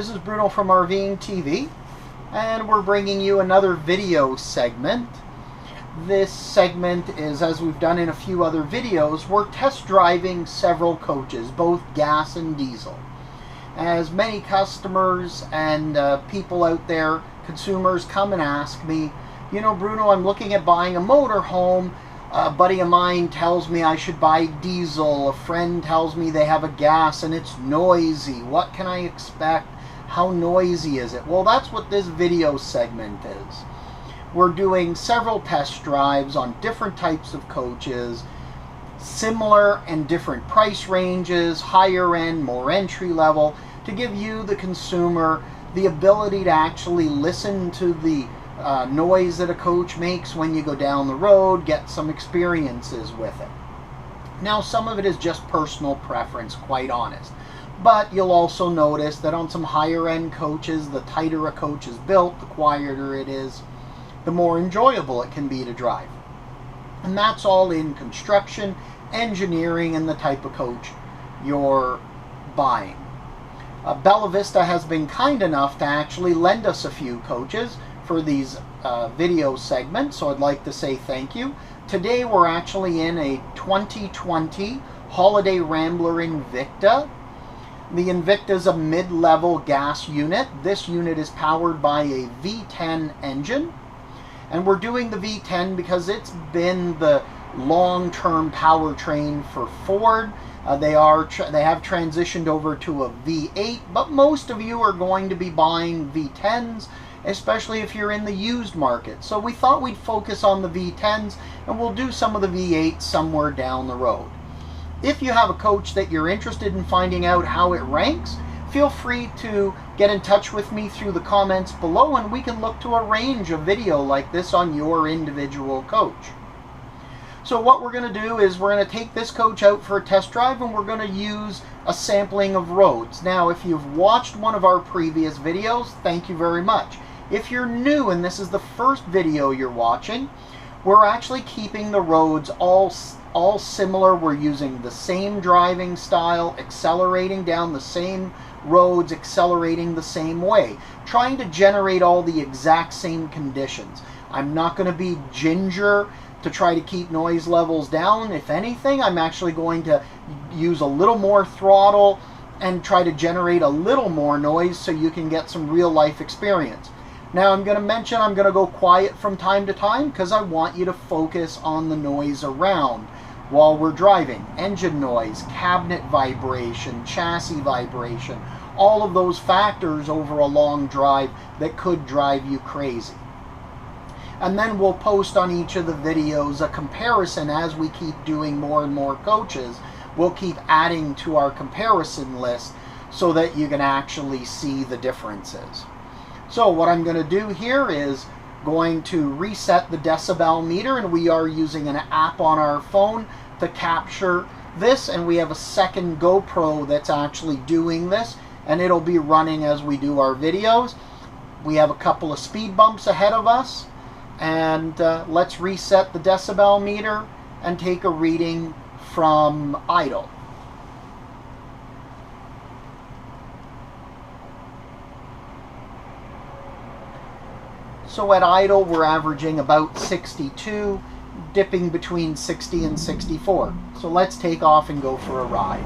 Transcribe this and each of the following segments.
This is Bruno from RVing TV, and we're bringing you another video segment. This segment is, as we've done in a few other videos, we're test driving several coaches, both gas and diesel. As many customers and people out there, consumers, come and ask me, you know, Bruno, I'm looking at buying a motorhome. A buddy of mine tells me I should buy diesel. A friend tells me they have a gas and it's noisy. What can I expect? How noisy is it? Well, that's what this video segment is. We're doing several test drives on different types of coaches, similar and different price ranges, higher end, more entry level, to give you, the consumer, the ability to actually listen to the noise that a coach makes when you go down the road, get some experiences with it. Now, some of it is just personal preference, quite honest. But you'll also notice that on some higher end coaches, the tighter a coach is built, the quieter it is, the more enjoyable it can be to drive. And that's all in construction, engineering, and the type of coach you're buying. Bella Vista has been kind enough to actually lend us a few coaches for these video segments, so I'd like to say thank you. Today we're actually in a 2020 Holiday Rambler Invicta. The Invicta is a mid-level gas unit. This unit is powered by a V10 engine, and we're doing the V10 because it's been the long-term powertrain for Ford. They have transitioned over to a V8, but most of you are going to be buying V10s, especially if you're in the used market. So we thought we'd focus on the V10s, and we'll do some of the V8s somewhere down the road. If you have a coach that you're interested in finding out how it ranks, feel free to get in touch with me through the comments below, and we can look to arrange a video like this on your individual coach. So what we're going to do is we're going to take this coach out for a test drive, and we're going to use a sampling of roads. Now, if you've watched one of our previous videos, thank you very much. If you're new and this is the first video you're watching, we're actually keeping the roads all similar. We're using the same driving style, accelerating down the same roads, accelerating the same way, trying to generate all the exact same conditions. I'm not going to be ginger to try to keep noise levels down. If anything, I'm actually going to use a little more throttle and try to generate a little more noise so you can get some real life experience. Now, I'm going to mention I'm going to go quiet from time to time because I want you to focus on the noise around while we're driving. Engine noise, cabinet vibration, chassis vibration, all of those factors over a long drive that could drive you crazy. And then we'll post on each of the videos a comparison. As we keep doing more and more coaches, we'll keep adding to our comparison list so that you can actually see the differences. So what I'm going to do here is going to reset the decibel meter, and we are using an app on our phone to capture this, and we have a second GoPro that's actually doing this, and it'll be running as we do our videos. We have a couple of speed bumps ahead of us, and let's reset the decibel meter and take a reading from idle. So at idle, we're averaging about 62, dipping between 60 and 64. So let's take off and go for a ride.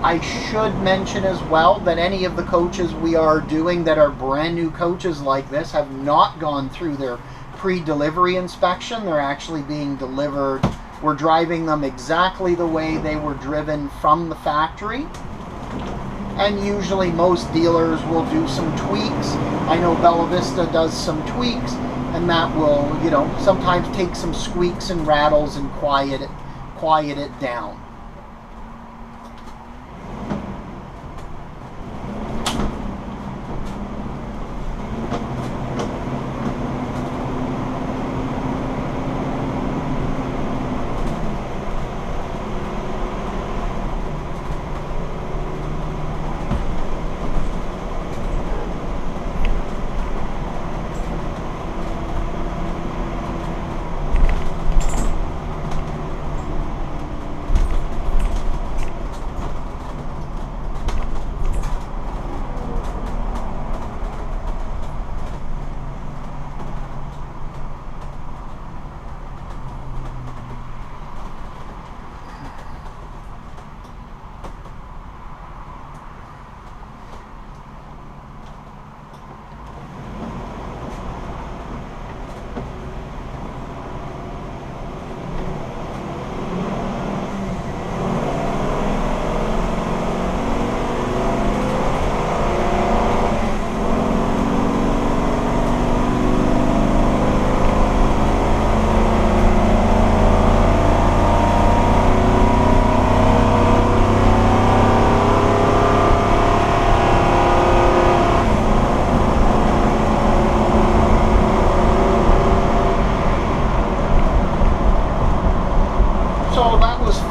I should mention as well that any of the coaches we are doing that are brand new coaches like this have not gone through their pre-delivery inspection. They're actually being delivered. We're driving them exactly the way they were driven from the factory. And usually most dealers will do some tweaks. I know Bella Vista does some tweaks, and that will, you know, sometimes take some squeaks and rattles and quiet it down.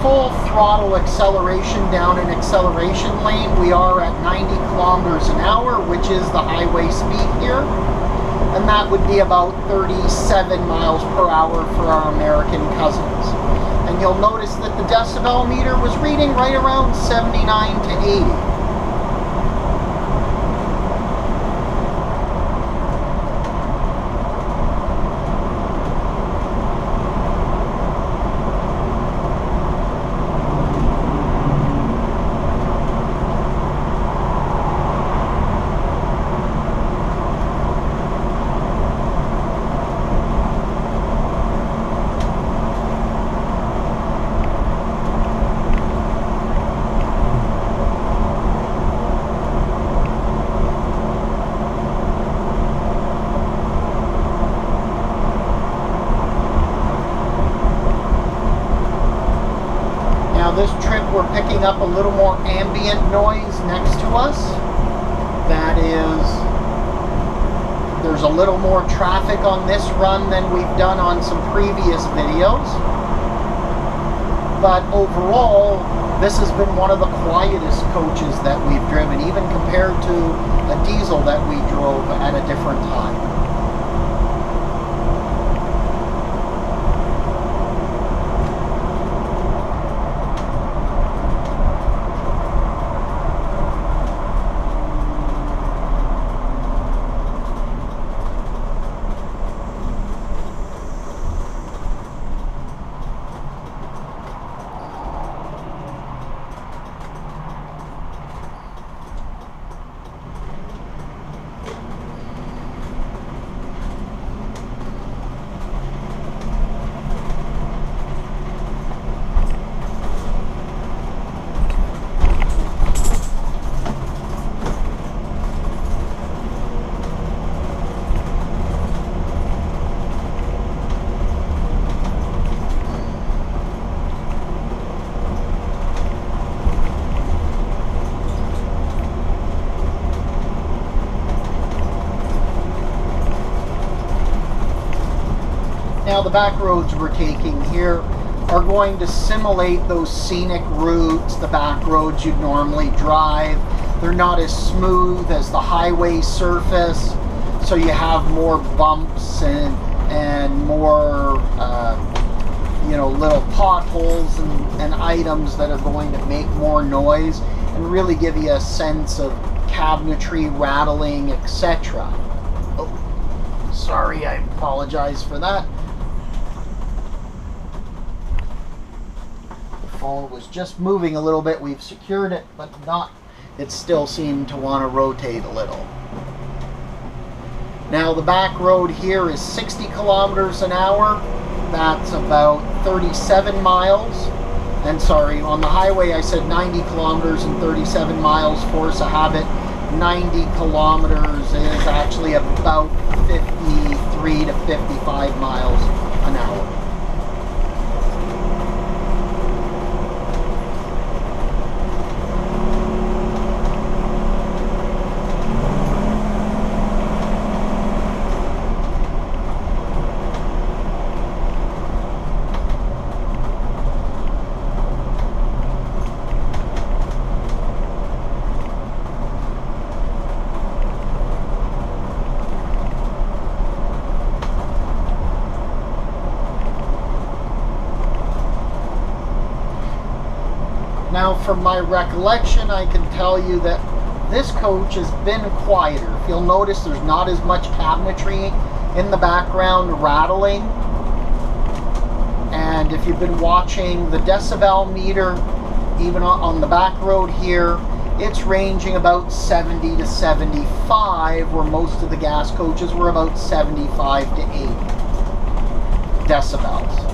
full throttle acceleration down an acceleration lane, we are at 90 kilometers an hour, which is the highway speed here. And that would be about 37 miles per hour for our American cousins. And you'll notice that the decibel meter was reading right around 79 to 80. This trip we're picking up a little more ambient noise next to us. That is, there's a little more traffic on this run than we've done on some previous videos. But overall, this has been one of the quietest coaches that we've driven, even compared to a diesel that we drove at a different time. Now the back roads we're taking here are going to simulate those scenic routes, the back roads you'd normally drive. They're not as smooth as the highway surface, so you have more bumps and more you know, little potholes and items that are going to make more noise and really give you a sense of cabinetry, rattling, etc. Oh, sorry, I apologize for that. Phone was just moving a little bit. We've secured it, but not. It still seemed to want to rotate a little. Now the back road here is 60 kilometers an hour. That's about 37 miles. And sorry, on the highway I said 90 kilometers and 37 miles, force of habit. 90 kilometers is actually about 53 to 55 miles an hour. Now, from my recollection, I can tell you that this coach has been quieter. If you'll notice, there's not as much cabinetry in the background rattling. And if you've been watching the decibel meter, even on the back road here, it's ranging about 70 to 75, where most of the gas coaches were about 75 to 80 decibels.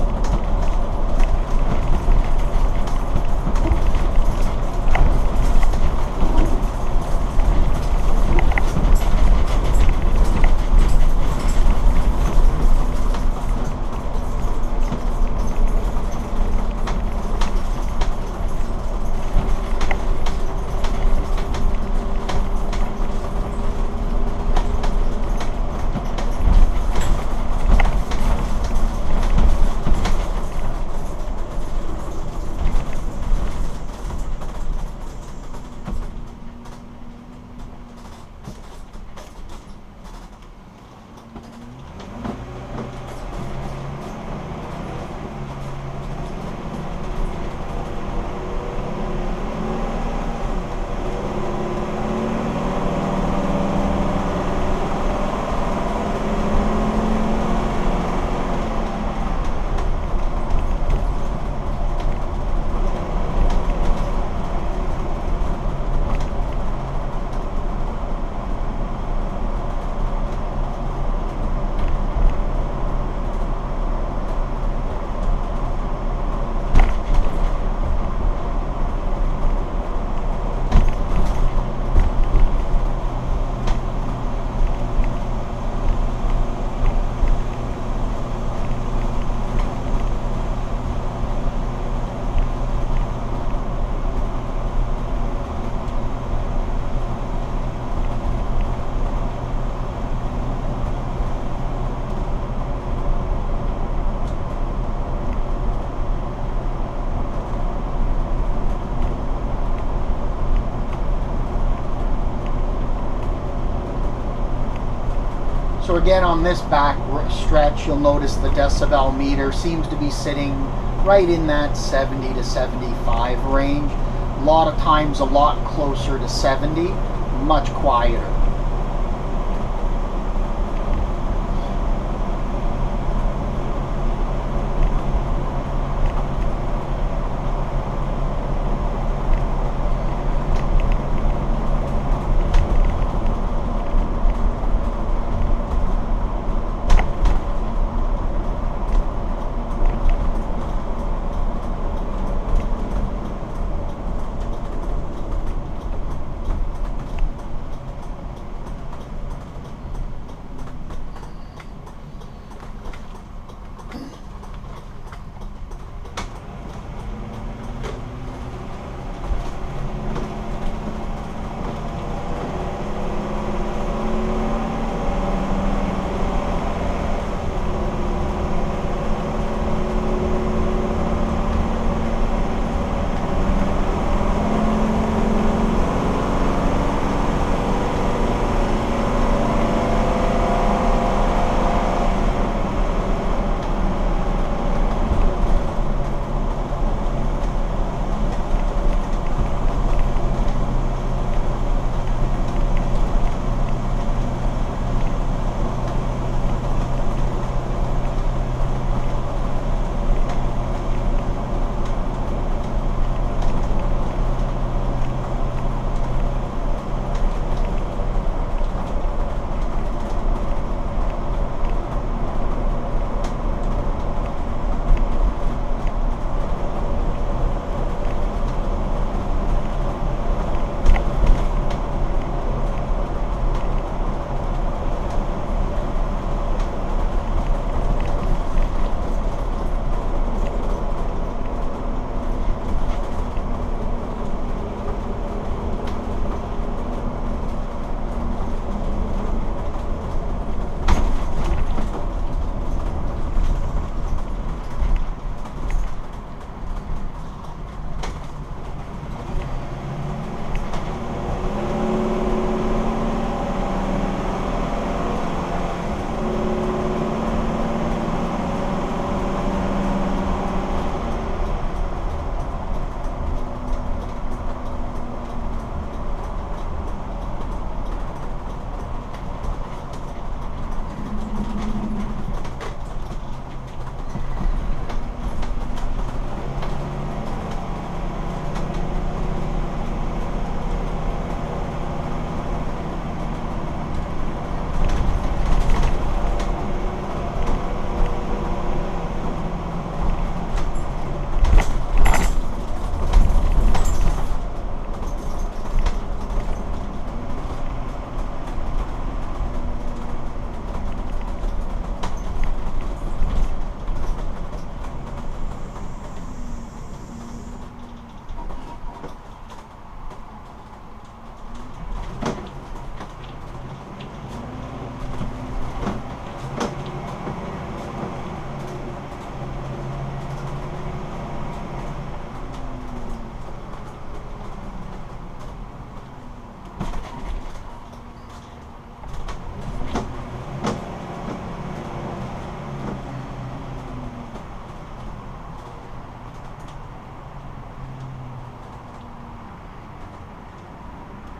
again, on this back stretch, you'll notice the decibel meter seems to be sitting right in that 70 to 75 range. A lot of times a lot closer to 70, much quieter.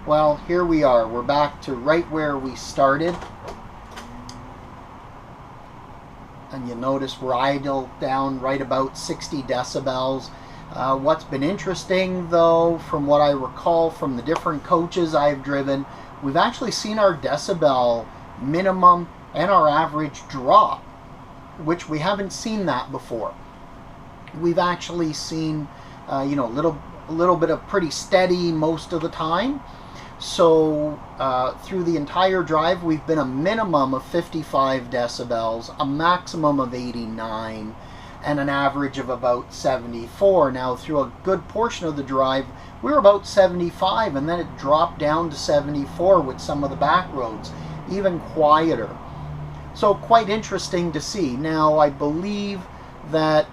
Well, here we are. We're back to right where we started. And you notice we're idled down right about 60 decibels. What's been interesting, though, from what I recall from the different coaches I've driven, we've actually seen our decibel minimum and our average drop, which we haven't seen that before. We've actually seen, a little bit of pretty steady most of the time. So through the entire drive, we've been a minimum of 55 decibels, a maximum of 89, and an average of about 74. Now, through a good portion of the drive, we were about 75, and then it dropped down to 74 with some of the back roads, even quieter. So quite interesting to see. Now, I believe that,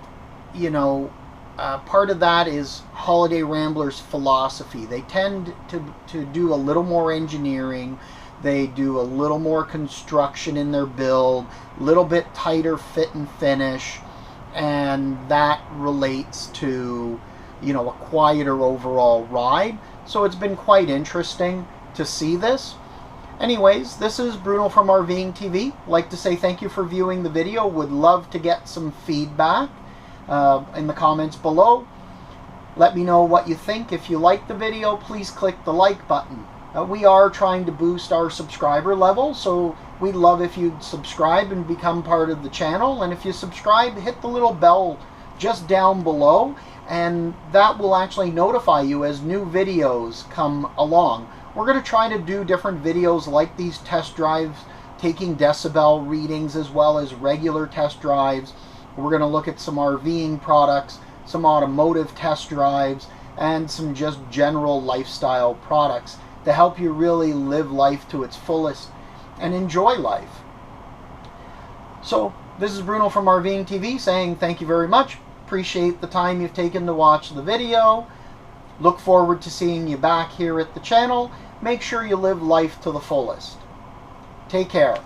part of that is Holiday Rambler's philosophy. They tend to do a little more engineering. They do a little more construction in their build, a little bit tighter fit and finish, and that relates to, you know, a quieter overall ride. So it's been quite interesting to see this. Anyways, this is Bruno from RVing TV. Like to say thank you for viewing the video. Would love to get some feedback in the comments below. Let me know what you think. If you like the video, please click the like button. We are trying to boost our subscriber level, so we'd love if you'd subscribe and become part of the channel. And if you subscribe, hit the little bell just down below, and that will actually notify you as new videos come along. We're going to try to do different videos like these test drives, taking decibel readings as well as regular test drives. We're going to look at some RVing products, some automotive test drives, and some just general lifestyle products to help you really live life to its fullest and enjoy life. So this is Bruno from RVing TV saying thank you very much. Appreciate the time you've taken to watch the video. Look forward to seeing you back here at the channel. Make sure you live life to the fullest. Take care.